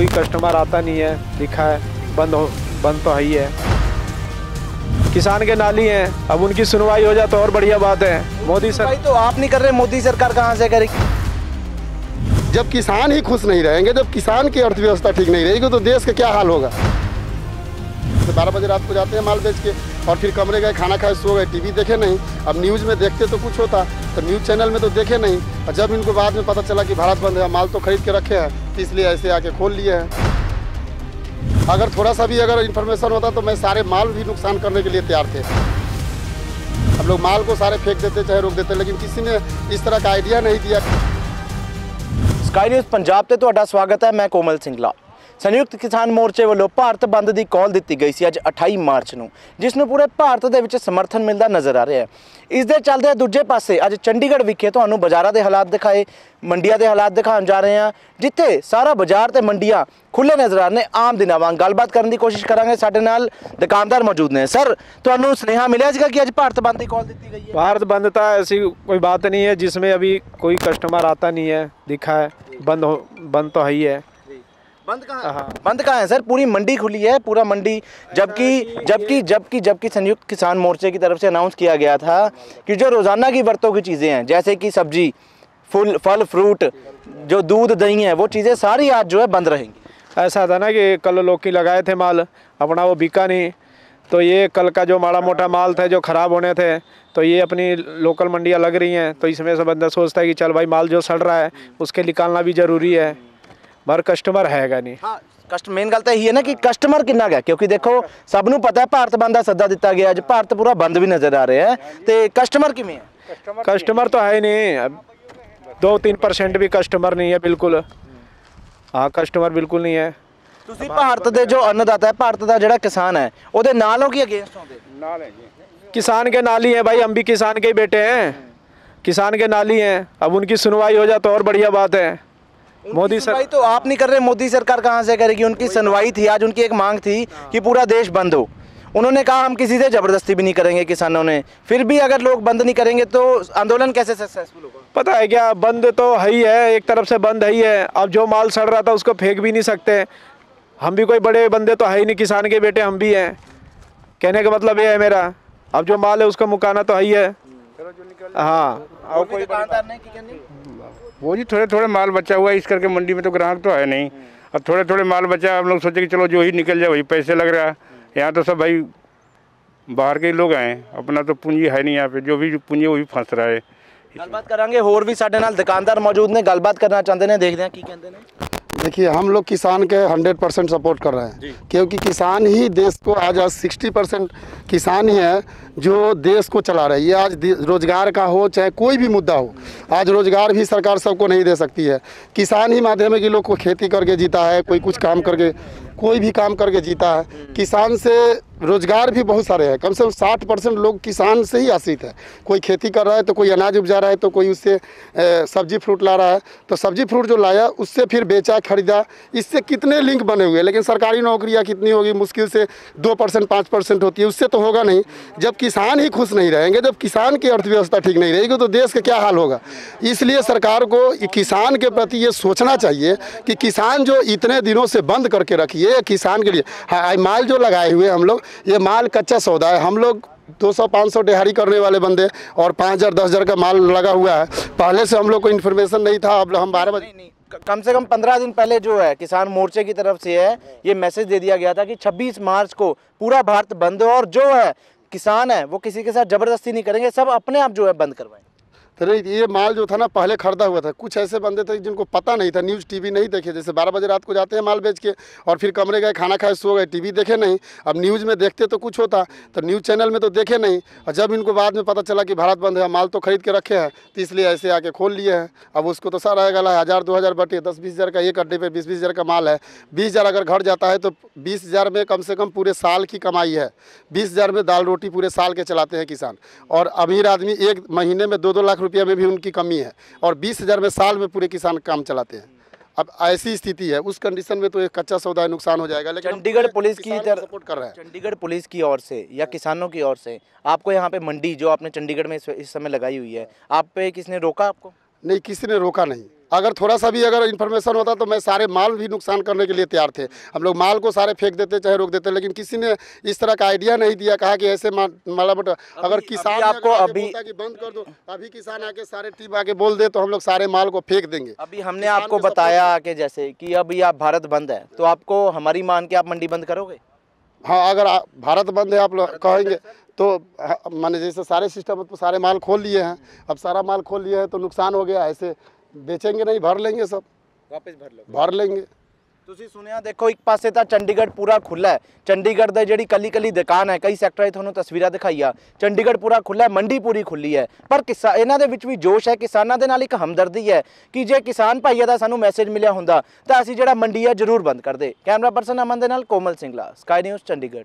कोई कस्टमर आता नहीं है, लिखा है बंद तो है ही है। किसान के नाली हैं, अब उनकी सुनवाई हो जाए तो और बढ़िया बात है। मोदी सर तो आप नहीं कर रहे, मोदी सरकार कहाँ से करेगी? जब किसान ही खुश नहीं रहेंगे, जब किसान की अर्थव्यवस्था ठीक नहीं रहेगी तो देश का क्या हाल होगा। तो 12 बजे रात को जाते हैं माल बेच के और फिर कमरे गए, खाना खाए, सो गए, टीवी देखे नहीं। अब न्यूज़ में देखते तो कुछ होता, तो न्यूज़ चैनल में तो देखे नहीं। और जब इनको बाद में पता चला कि भारत बंद है, माल तो खरीद के रखे हैं, तो इसलिए ऐसे आके खोल लिए हैं। अगर थोड़ा सा भी अगर इन्फॉर्मेशन होता तो मैं सारे माल भी नुकसान करने के लिए तैयार थे। हम लोग माल को सारे फेंक देते, चाहे रोक देते, लेकिन किसी ने इस तरह का आइडिया नहीं दिया। स्काई न्यूज़ पंजाब ਤੇ ਤੁਹਾਡਾ ਸਵਾਗਤ ਹੈ। ਮੈਂ ਕੋਮਲ ਸਿੰਗਲਾ। ਸੰਯੁਕਤ ਕਿਸਾਨ ਮੋਰਚੇ ਵੱਲੋਂ ਭਾਰਤ ਬੰਦ ਦੀ ਕਾਲ ਦਿੱਤੀ ਗਈ ਸੀ ਅੱਜ 28 ਮਾਰਚ ਨੂੰ, ਜਿਸ ਨੂੰ ਪੂਰੇ ਭਾਰਤ ਦੇ ਵਿੱਚ ਸਮਰਥਨ ਮਿਲਦਾ ਨਜ਼ਰ ਆ ਰਿਹਾ ਹੈ। ਇਸ ਦੇ ਚੱਲਦੇ ਦੂਜੇ ਪਾਸੇ ਅੱਜ ਚੰਡੀਗੜ੍ਹ ਵਿਖੇ ਤੁਹਾਨੂੰ ਬਾਜ਼ਾਰਾਂ ਦੇ ਹਾਲਾਤ ਦਿਖਾਏ, ਮੰਡੀਆਂ ਦੇ ਹਾਲਾਤ ਦਿਖਾਉਣ ਜਾ ਰਹੇ ਹਾਂ, ਜਿੱਥੇ ਸਾਰਾ ਬਾਜ਼ਾਰ ਤੇ ਮੰਡੀਆਂ खुले नज़र आ रहे हैं। आम दिनों वांग गलबात करने की कोशिश करांगे। साडे नाल दुकानदार मौजूद ने। सर, तुहानू स्नेहा मिलिया सीगा कि अज भारत बंद की कॉल दी गई है? भारत बंद था ऐसी कोई बात नहीं है जिसमें अभी कोई कस्टमर आता नहीं है, लिखा है बंद तो है ही है। बंद कहाँ है सर? पूरी मंडी खुली है, पूरा मंडी, जबकि संयुक्त किसान मोर्चे की तरफ से अनाउंस किया गया था कि जो रोज़ाना की वरतों की चीज़ें हैं, जैसे कि सब्जी, फल फ्रूट, जो दूध दही है, वो चीज़ें सारी आज जो है बंद रहेंगी। ऐसा था ना कि कल लोग लगाए थे माल अपना, वो बिका नहीं, तो ये कल का जो माड़ा मोटा माल था जो ख़राब होने थे, तो ये अपनी लोकल मंडियाँ लग रही हैं, तो इसमें से बंदा सोचता है कि चल भाई माल जो सड़ रहा है उसके निकालना भी ज़रूरी है, मगर कस्टमर हैगा नहीं। हाँ, मेन गल तो यही है ना कि कस्टमर कितना गया, क्योंकि देखो सबनों पता है भारत बंद का सद्दा दिता गया, अज भारत पूरा बंद भी नज़र आ रहा है, तो कस्टमर किमें है? कस्टमर तो है ही नहीं, 2-3% भी कस्टमर नहीं है बिल्कुल। हाँ, कस्टमर बिल्कुल नहीं है। ਤੁਸੀਂ ਭਾਰਤ ਦੇ ਜੋ अन्नदाता है, भारत का ਜਿਹੜਾ किसान है, ਉਹਦੇ ਨਾਲ ਹੋ ਕਿ अगेंस्ट होंगे? नाल है जी, किसान के नाल ही है भाई, हम भी किसान के ही बेटे हैं, किसान के नाल ही हैं। अब उनकी सुनवाई हो जाए तो और बढ़िया बात है। मोदी सर तो आप नहीं कर रहे, मोदी सरकार कहाँ से करेगी? उनकी सुनवाई थी आज, उनकी एक मांग थी कि पूरा देश बंद हो। उन्होंने कहा हम किसी से ज़बरदस्ती भी नहीं करेंगे किसानों ने, फिर भी अगर लोग बंद नहीं करेंगे तो आंदोलन कैसे सक्सेसफुल होगा? पता है क्या, बंद तो है ही है, एक तरफ से बंद है ही है। अब जो माल सड़ रहा था उसको फेंक भी नहीं सकते, हम भी कोई बड़े बंदे तो है ही नहीं, किसान के बेटे हम भी हैं। कहने का मतलब ये है मेरा, अब जो माल है उसको मुकाना तो है ही है। हाँ, और कोई दुकानदार नहीं कि नहीं? वो जी थोड़े माल बचा हुआ है, इस करके मंडी में तो ग्राहक तो है नहीं। अब थोड़े माल बचा, हम लोग सोचे कि चलो जो ही निकल जाए वही पैसे लग रहा है। यहाँ तो सब भाई बाहर के लोग आए, अपना तो पूंजी है नहीं यहाँ पे, जो भी पूंजी वही फंस रहा है। गलबात करांगे, होर भी साडे नाल दुकानदार मौजूद ने, गलबात करना चाहते हैं, देखते हैं की कहते हैं। देखिए, हम लोग किसान के 100% सपोर्ट कर रहे हैं, क्योंकि किसान ही देश को आज 60% किसान ही है जो देश को चला रहा है। ये आज रोजगार का हो चाहे कोई भी मुद्दा हो, आज रोजगार भी सरकार सबको नहीं दे सकती है। किसान ही माध्यम है कि लोग को खेती करके जीता है, कोई कुछ काम करके, कोई भी काम करके जीता है। किसान से रोजगार भी बहुत सारे हैं, कम से कम 60% लोग किसान से ही आश्रित है। कोई खेती कर रहा है तो कोई अनाज उपजा रहा है, तो कोई उससे सब्जी फ्रूट ला रहा है, तो सब्जी फ्रूट जो लाया उससे फिर बेचा खरीदा, इससे कितने लिंक बने हुए हैं। लेकिन सरकारी नौकरियां कितनी होगी, मुश्किल से 2% 5% होती है, उससे तो होगा नहीं। जब किसान ही खुश नहीं रहेंगे, जब किसान की अर्थव्यवस्था ठीक नहीं रहेगी तो देश का क्या हाल होगा। इसलिए सरकार को किसान के प्रति ये सोचना चाहिए कि किसान जो इतने दिनों से बंद करके रखिए किसान के लिए, हाँ, माल जो लगाए हुए हम लोग, ये माल कच्चा सौदा है। हम लोग 200-500 दिहाड़ी करने वाले बंदे और 5,000-10,000 का माल लगा हुआ है। पहले से हम लोग को इन्फॉर्मेशन नहीं था, अब हम 12 बजे कम से कम 15 दिन पहले जो है किसान मोर्चे की तरफ से है ये मैसेज दे दिया गया था कि 26 मार्च को पूरा भारत बंद हो, और जो है किसान है वो किसी के साथ ज़बरदस्ती नहीं करेंगे, सब अपने आप जो है बंद करवाएं। तो नहीं, ये माल जो था ना पहले खरीदा हुआ था। कुछ ऐसे बंदे थे जिनको पता नहीं था, न्यूज़ टीवी नहीं देखे, जैसे 12 बजे रात को जाते हैं माल बेच के और फिर कमरे गए, खाना खाए, सो गए, टीवी देखे नहीं। अब न्यूज़ में देखते तो कुछ होता, तो न्यूज़ चैनल में तो देखे नहीं। और जब इनको बाद में पता चला कि भारत बंद है, माल तो खरीद के रखे हैं, तो इसलिए ऐसे आके खोल लिए हैं। अब उसको तो सारा रहेगा 1,000-2,000 बटे 10-20 हज़ार का एक अड्डे पे 20-20 हज़ार का माल है। 20,000 अगर घर जाता है तो 20,000 में कम से कम पूरे साल की कमाई है। 20,000 में दाल रोटी पूरे साल के चलाते हैं किसान। और अमीर आदमी एक महीने में 2-2 लाख रुपया में भी उनकी कमी है, और 20,000 में साल में पूरे किसान काम चलाते हैं। अब ऐसी स्थिति है, उस कंडीशन में तो एक कच्चा सौदा नुकसान हो जाएगा। लेकिन चंडीगढ़ पुलिस की सपोर्ट कर रहा है, चंडीगढ़ पुलिस की ओर से या किसानों की ओर से आपको यहाँ पे मंडी जो आपने चंडीगढ़ में इस समय लगाई हुई है, आप पे किसने रोका? आपको नहीं, किसी ने रोका नहीं। अगर थोड़ा सा भी अगर इन्फॉर्मेशन होता तो मैं सारे माल भी नुकसान करने के लिए तैयार थे। हम लोग माल को सारे फेंक देते चाहे रोक देते, लेकिन किसी ने इस तरह का आइडिया नहीं दिया, कहा कि ऐसे माला मोटा। अगर किसान आपको अभी कि बंद कर दो, अभी किसान आके सारे टीम आके बोल दे तो हम लोग सारे माल को फेंक देंगे। अभी हमने आपको बताया कि जैसे कि अभी आप भारत बंद है, तो आपको हमारी मान के आप मंडी बंद करोगे? हाँ, अगर भारत बंद है आप लोग कहेंगे तो माने जैसे सारे सिस्टम तो सारे माल खोल लिए हैं, अब सारा माल खोल लिए हैं तो नुकसान हो गया, ऐसे बेचेंगे नहीं, भर लेंगे, सब वापस भर लेंगे। ਤੁਸੀਂ ਸੁਣਿਆ, ਦੇਖੋ ਇੱਕ ਪਾਸੇ ਤਾਂ ਚੰਡੀਗੜ੍ਹ ਪੂਰਾ ਖੁੱਲਾ ਹੈ, ਚੰਡੀਗੜ੍ਹ ਦਾ ਜਿਹੜੀ ਕੱਲੀ ਕੱਲੀ ਦੁਕਾਨ ਹੈ, ਕਈ ਸੈਕਟਰਾਂ 'ਚ ਤੁਹਾਨੂੰ ਤਸਵੀਰਾਂ ਦਿਖਾਈਆਂ, ਚੰਡੀਗੜ੍ਹ ਪੂਰਾ ਖੁੱਲਾ ਹੈ, ਮੰਡੀ ਪੂਰੀ ਖੁੱਲੀ ਹੈ, ਪਰ ਇਹਨਾਂ ਦੇ ਵਿੱਚ ਵੀ ਜੋਸ਼ ਹੈ, ਕਿਸਾਨਾਂ ਦੇ ਨਾਲ ਇੱਕ ਹਮਦਰਦੀ ਹੈ ਕਿ ਜੇ ਕਿਸਾਨ ਭਾਈਆਂ ਦਾ ਸਾਨੂੰ ਮੈਸੇਜ ਮਿਲਿਆ ਹੁੰਦਾ ਤਾਂ ਅਸੀਂ ਜਿਹੜਾ ਮੰਡੀ ਹੈ ਜ਼ਰੂਰ ਬੰਦ ਕਰਦੇ। ਕੈਮਰਾ ਪਰਸਨ ਅਮਨ ਦੇ ਨਾਲ ਕੋਮਲ ਸਿੰਗਲਾ, ਸਕਾਈ ਨਿਊਜ਼ ਚੰਡੀਗੜ੍ਹ।